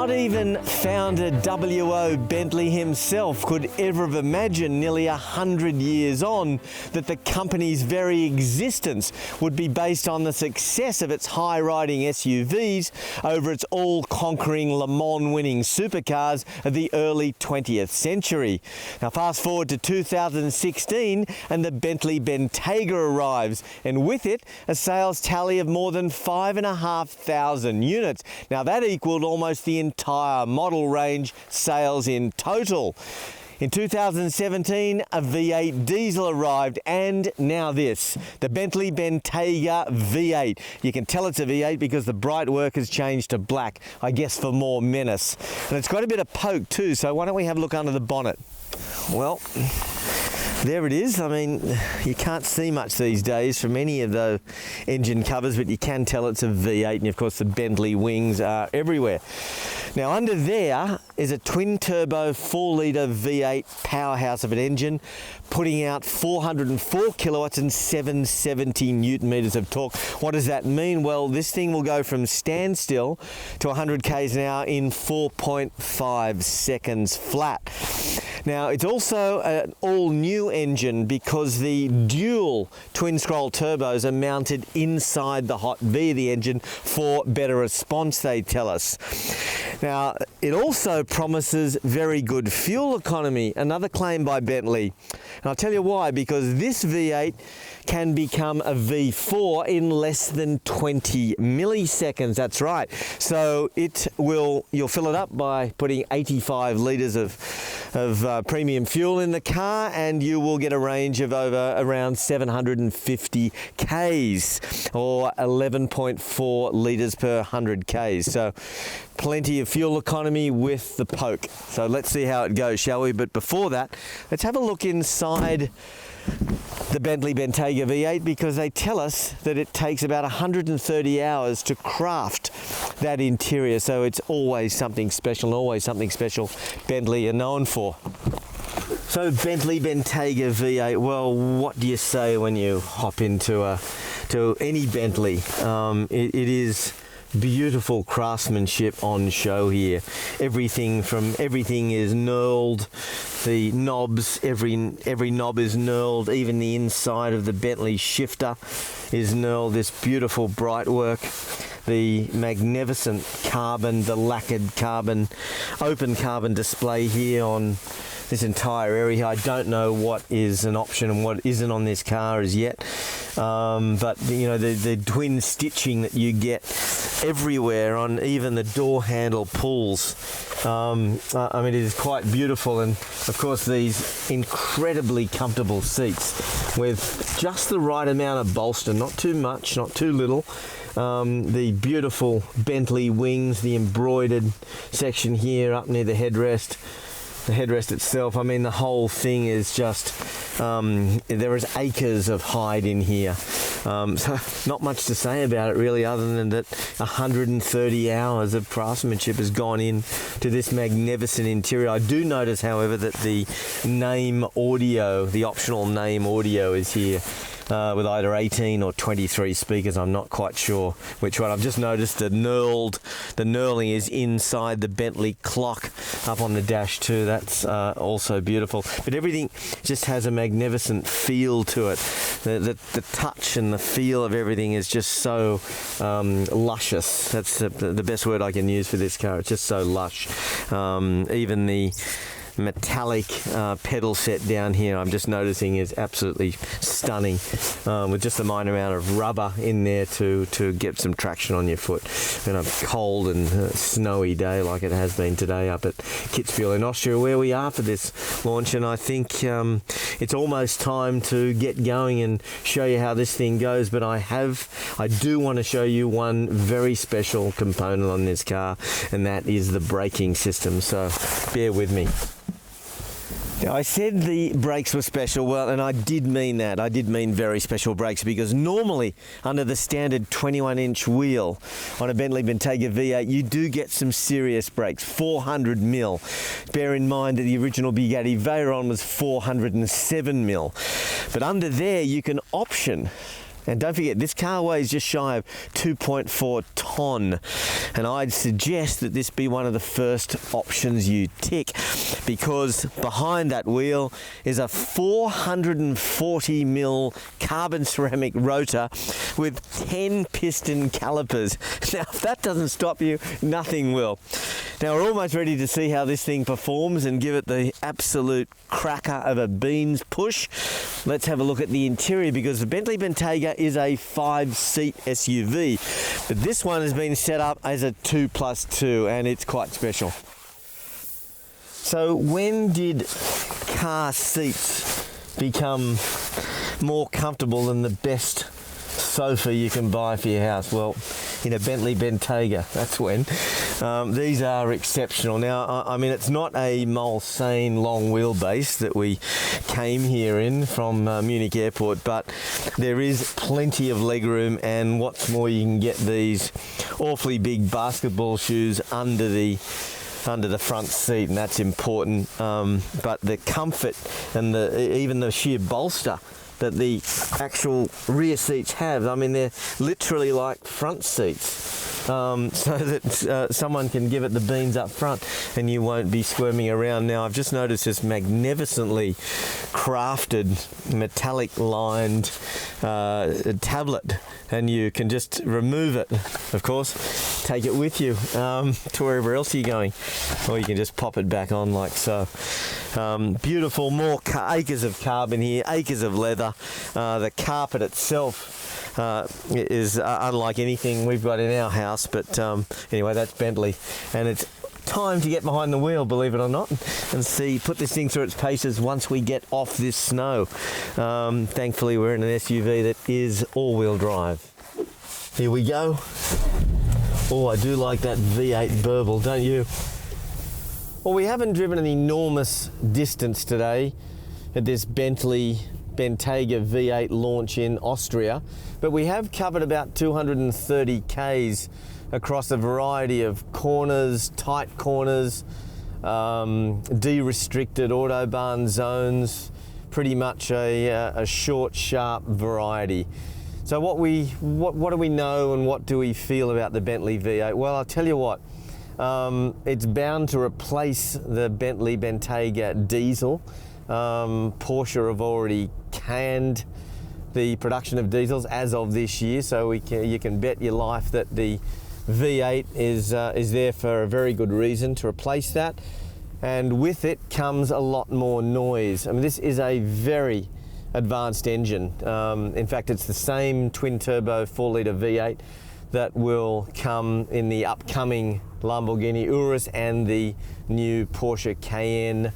Not even founder W.O. Bentley himself could ever have imagined nearly 100 years on that the company's very existence would be based on the success of its high-riding SUVs over its all-conquering Le Mans winning supercars of the early 20th century. Now fast forward to 2016 and the Bentley Bentayga arrives, and with it a sales tally of more than 5,500 units. Now that equaled almost the entire model range sales in total. In 2017, a V8 diesel arrived, and now this, the Bentley Bentayga V8. You can tell it's a V8 because the bright work has changed to black, I guess for more menace. And it's got a bit of poke too, so why don't we have a look under the bonnet? Well, there it is. I mean, you can't see much these days from any of the engine covers, but you can tell it's a V8, and of course the Bentley wings are everywhere. Now under there is a twin-turbo 4-litre V8 powerhouse of an engine, putting out 404 kilowatts and 770 newton meters of torque. What does that mean? Well, this thing will go from standstill to 100 k's an hour in 4.5 seconds flat. Now, it's also an all-new engine because the dual twin-scroll turbos are mounted inside the hot V of the engine for better response, they tell us. Now, it also promises very good fuel economy, another claim by Bentley. And I'll tell you why, because this V8 can become a V4 in less than 20 milliseconds. That's right. So you'll fill it up by putting 85 litres of premium fuel in the car, and you will get a range of around 750 k's or 11.4 litres per 100 k's. So plenty of fuel economy with the poke. So let's see how it goes, shall we? But before that, let's have a look inside the Bentley Bentayga V8, because they tell us that it takes about 130 hours to craft that interior. So it's always something special, and always something special Bentley are known for. So Bentley Bentayga V8, well, what do you say when you hop into any Bentley? It is beautiful craftsmanship on show here. Everything is knurled. The knobs, every knob is knurled. Even the inside of the Bentley shifter is knurled. This beautiful bright work. The magnificent carbon, the lacquered carbon, open carbon display here on this entire area. I don't know what is an option and what isn't on this car as yet, but you know, the twin stitching that you get everywhere on even the door handle pulls. I mean, it is quite beautiful, and of course these incredibly comfortable seats with just the right amount of bolster, not too much, not too little. The beautiful Bentley wings, the embroidered section here up near the headrest. The headrest itself, I mean, the whole thing is just, there is acres of hide in here. So not much to say about it really, other than that 130 hours of craftsmanship has gone in to this magnificent interior. I do notice, however, that the name audio, the optional name audio is here. With either 18 or 23 speakers. I'm not quite sure which one. I've just noticed the knurling is inside the Bentley clock up on the dash too. That's also beautiful. But everything just has a magnificent feel to it. The touch and the feel of everything is just so luscious. That's the best word I can use for this car. It's just so lush. Even the metallic pedal set down here, I'm just noticing, is absolutely stunning, with just a minor amount of rubber in there to get some traction on your foot in a cold and snowy day like it has been today up at Kitzbühel in Austria, where we are for this launch. And I think it's almost time to get going and show you how this thing goes, but I do want to show you one very special component on this car, and that is the braking system, so bear with me. I said the brakes were special, well, and I did mean that. I did mean very special brakes, because normally under the standard 21-inch wheel on a Bentley Bentayga V8, you do get some serious brakes, 400mm. Bear in mind that the original Bugatti Veyron was 407mm. But under there, you can option And don't forget, this car weighs just shy of 2.4 tonne. And I'd suggest that this be one of the first options you tick, because behind that wheel is a 440mm carbon ceramic rotor with 10 piston calipers. Now, if that doesn't stop you, nothing will. Now, we're almost ready to see how this thing performs and give it the absolute cracker of a beans push. Let's have a look at the interior, because the Bentley Bentayga is a 5-seat SUV, but this one has been set up as a 2+2, and it's quite special. So when did car seats become more comfortable than the best sofa you can buy for your house? Well, in a Bentley Bentayga, that's when. These are exceptional. Now, I mean, it's not a Mulsanne long wheelbase that we came here in from Munich Airport, but there is plenty of legroom, and what's more, you can get these awfully big basketball shoes under the front seat, and that's important. But the comfort and even the sheer bolster that the actual rear seats have, I mean, they're literally like front seats. So that someone can give it the beans up front and you won't be squirming around. Now, I've just noticed this magnificently crafted metallic lined tablet, and you can just remove it, of course, take it with you to wherever else you're going, or you can just pop it back on like so. Beautiful, acres of carbon here, acres of leather. The carpet itself is unlike anything we've got in our house, but anyway, that's Bentley, and it's time to get behind the wheel, believe it or not, and put this thing through its paces once we get off this snow. Thankfully, we're in an SUV that is all-wheel drive. Here we go. Oh, I do like that V8 burble, don't you? Well, we haven't driven an enormous distance today at this Bentley Bentayga V8 launch in Austria, but we have covered about 230 k's across a variety of corners, tight corners, de-restricted autobahn zones, pretty much a short, sharp variety. So what do we know and what do we feel about the Bentley V8? Well, I'll tell you what, it's bound to replace the Bentley Bentayga diesel. Porsche have already canned the production of diesels as of this year, so you can bet your life that the V8 is there for a very good reason, to replace that. And with it comes a lot more noise. I mean, this is a very advanced engine. In fact, it's the same twin-turbo 4-litre V8 that will come in the upcoming Lamborghini Urus and the new Porsche Cayenne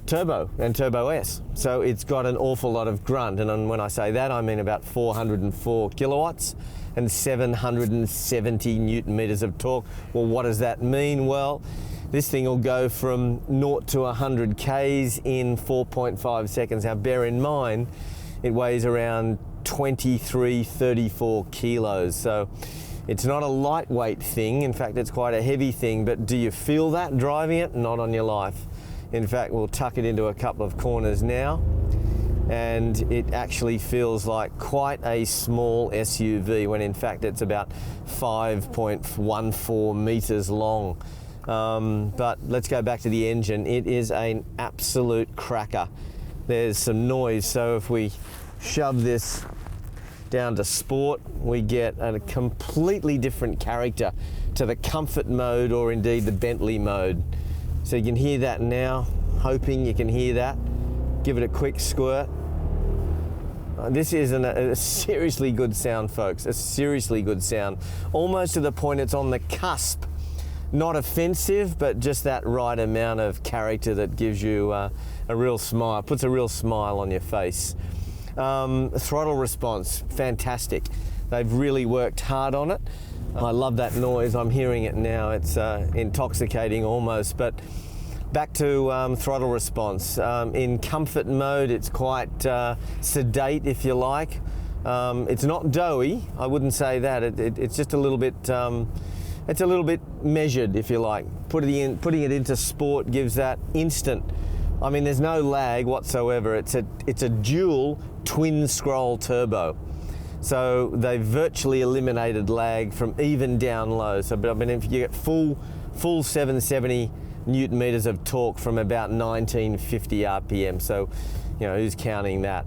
Turbo and Turbo S. So it's got an awful lot of grunt, and when I say that, I mean about 404 kilowatts and 770 newton meters of torque. Well, what does that mean? Well, this thing will go from 0 to 100 k's in 4.5 seconds. Now, bear in mind, it weighs around 34 kilos, so it's not a lightweight thing. In fact, it's quite a heavy thing, but do you feel that driving it? Not on your life. In fact, we'll tuck it into a couple of corners now, and it actually feels like quite a small SUV, when in fact it's about 5.14 meters long. But let's go back to the engine. It is an absolute cracker. There's some noise, so if we shove this down to sport, we get a completely different character to the comfort mode, or indeed the Bentley mode. So you can hear that now, hoping you can hear that. Give it a quick squirt. This is a seriously good sound, folks, a seriously good sound. Almost to the point it's on the cusp. Not offensive, but just that right amount of character that gives you a real smile, puts a real smile on your face. Throttle response, fantastic. They've really worked hard on it. I love that noise. I'm hearing it now. It's intoxicating almost. But back to throttle response. In comfort mode, it's quite sedate, if you like. It's not doughy. I wouldn't say that. It's just a little bit. It's a little bit measured, if you like. Putting it into sport gives that instant. I mean, there's no lag whatsoever. It's a dual twin scroll turbo. So they virtually eliminated lag from even down low. So, but I mean, if you get full 770 Newton meters of torque from about 1950 RPM. So, you know, who's counting that?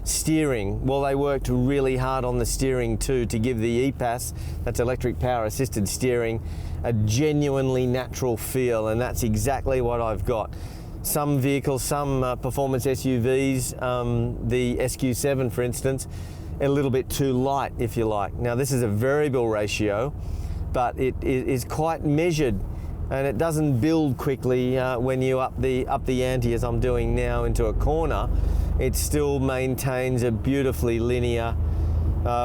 Steering, well, they worked really hard on the steering too to give the EPAS, that's electric power assisted steering, a genuinely natural feel, and that's exactly what I've got. Some vehicles, some performance SUVs, the SQ7 for instance, a little bit too light if you like. Now this is a variable ratio, but it is quite measured, and it doesn't build quickly when you up the ante as I'm doing now into a corner. It still maintains a beautifully linear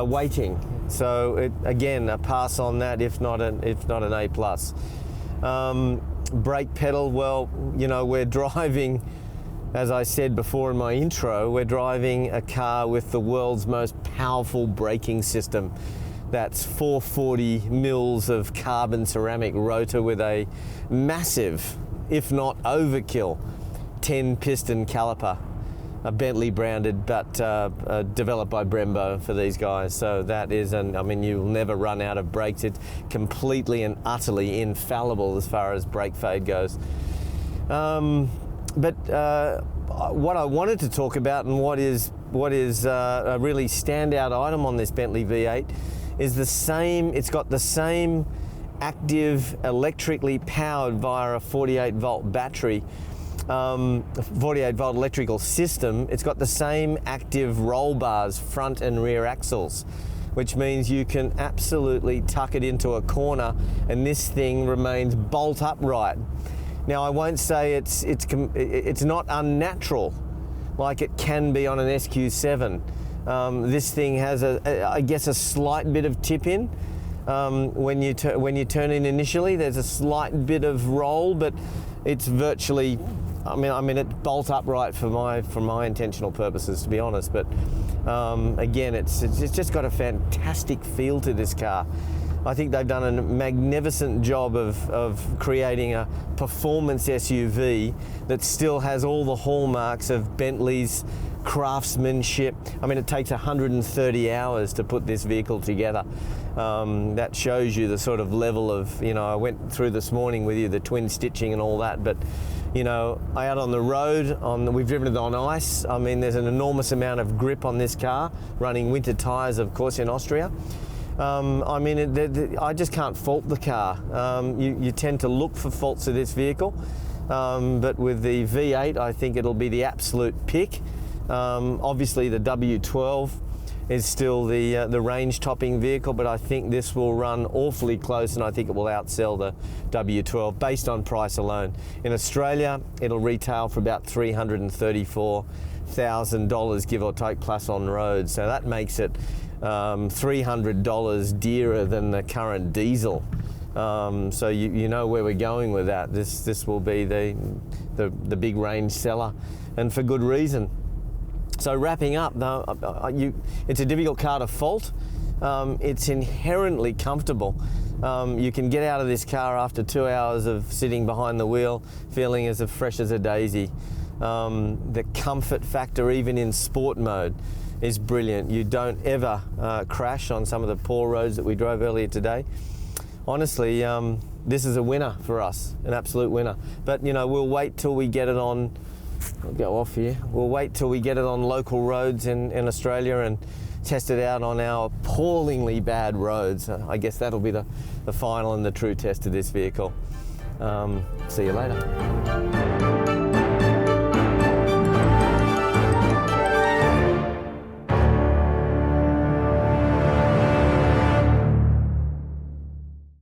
weighting. So it, again, a pass on that, if not an A+. Brake pedal, well, you know, we're driving, as I said before in my intro, we're driving a car with the world's most powerful braking system. That's 440 mils of carbon ceramic rotor with a massive, if not overkill, 10-piston caliper. A Bentley branded, but developed by Brembo for these guys. So that is, I mean, you'll never run out of brakes. It's completely and utterly infallible as far as brake fade goes. But what I wanted to talk about, and what is a really standout item on this Bentley V8, is the same. It's got the same active, electrically powered via a 48-volt battery. 48-volt electrical system. It's got the same active roll bars, front and rear axles, which means you can absolutely tuck it into a corner and this thing remains bolt upright. Now I won't say it's not unnatural like it can be on an SQ7. This thing has I guess a slight bit of tip in. When you turn in initially, there's a slight bit of roll, but it's virtually, I mean, it's bolt upright for my intentional purposes, to be honest. But again, it's just got a fantastic feel to this car. I think they've done a magnificent job of creating a performance SUV that still has all the hallmarks of Bentley's craftsmanship. I mean, it takes 130 hours to put this vehicle together. That shows you the sort of level of, you know, I went through this morning with you the twin stitching and all that, but you know, out on the road, we've driven it on ice. I mean, there's an enormous amount of grip on this car, running winter tires, of course, in Austria. I mean, I just can't fault the car. You tend to look for faults of this vehicle, but with the V8, I think it'll be the absolute pick. Obviously, the W12 is still the range-topping vehicle, but I think this will run awfully close, and I think it will outsell the W12 based on price alone. In Australia, it'll retail for about $334,000, give or take, plus on road. So that makes it $300 dearer than the current diesel. So you know where we're going with that. This will be the big range seller, and for good reason. So wrapping up, it's a difficult car to fault. It's inherently comfortable. You can get out of this car after 2 hours of sitting behind the wheel feeling as fresh as a daisy. The comfort factor, even in sport mode, is brilliant. You don't ever crash on some of the poor roads that we drove earlier today. Honestly, this is a winner for us, an absolute winner. But you know, we'll wait till we get it on. I'll go off here. We'll wait till we get it on local roads in Australia and test it out on our appallingly bad roads. I guess that'll be the final and the true test of this vehicle. See you later.